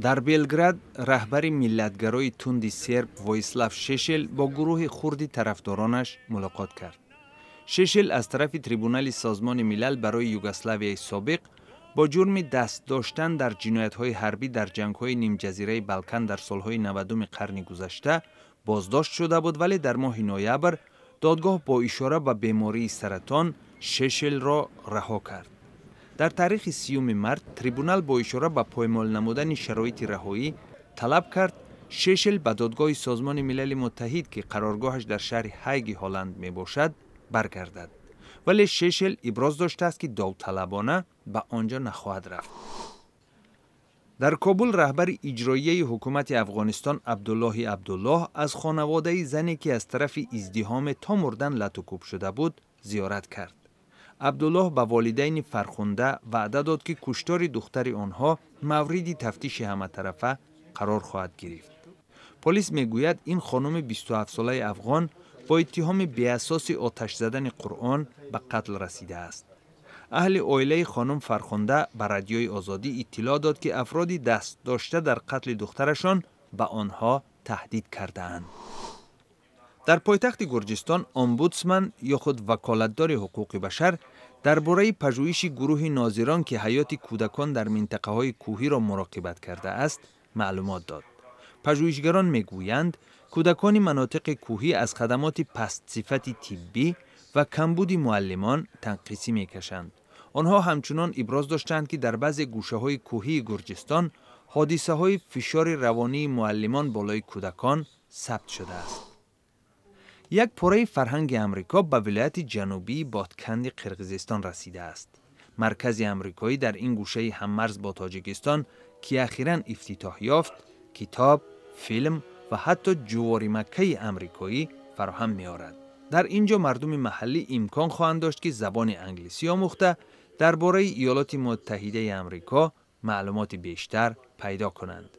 در بلگراد رهبر ملتگرای توند سرب وایسلاف ششل با گروه خردی طرفدارانش ملاقات کرد. ششل از طرف تریبونال سازمان ملل برای یوگسلاویای سابق با جرم دست داشتن در جنایت‌های حربی در جنگ‌های نیم جزیره بالکان در سال‌های 90 قرن گذشته بازداشت شده بود، ولی در ماه نوامبر دادگاه با اشاره به بیماری سرطان ششل را رها کرد. در تاریخ 30 مارس تریبونال با اشاره به پایمال نمودن شرایط رهایی طلب کرد ششل به دادگاه سازمان ملل متحد که قرارگاهش در شهر هاگ هلند می باشد برگردد، ولی ششل ابراز داشته است که داوطلبانه به آنجا نخواهد رفت. در کابل رهبر اجرایی حکومت افغانستان عبدالله عبدالله از خانواده زنی که از طرف ازدحام تا مردن لطوکوب شده بود زیارت کرد. عبدالله به والدین فرخنده وعده داد که کشتار دختر آنها مورد تفتیش همه طرفه قرار خواهد گرفت. پلیس میگوید این خانم 27 ساله افغان با اتهام بی‌اساس آتش زدن قرآن به قتل رسیده است. اهل عائله خانم فرخنده به رادیوی آزادی اطلاع داد که افراد دست داشته در قتل دخترشان به آنها تهدید کرده‌اند. در پایتخت گرجستان امبودسمن یا خود وکالتدار حقوق بشر درباره پژوهش گروه ناظران که حیات کودکان در منطقه‌های کوهی را مراقبت کرده است معلومات داد. پژوهشگران میگویند کودکان مناطق کوهی از خدمات پست صفت طبی و کمبود معلمان تنقیصی میکشند. آنها همچنان ابراز داشتند که در بعض گوشه‌های کوهی گرجستان حادثه‌های فشار روانی معلمان بالای کودکان ثبت شده است. یک پاره فرهنگ امریکا به ولایت جنوبی بادکند قرقیزستان رسیده است. مرکز امریکایی در این گوشه هممرز با تاجیکستان که اخیراً افتتاح یافت، کتاب، فیلم و حتی جواری مکه امریکایی فراهم می‌آورد. در اینجا مردم محلی امکان خواهند داشت که زبان انگلیسی آموخته درباره ایالات متحده امریکا معلومات بیشتر پیدا کنند.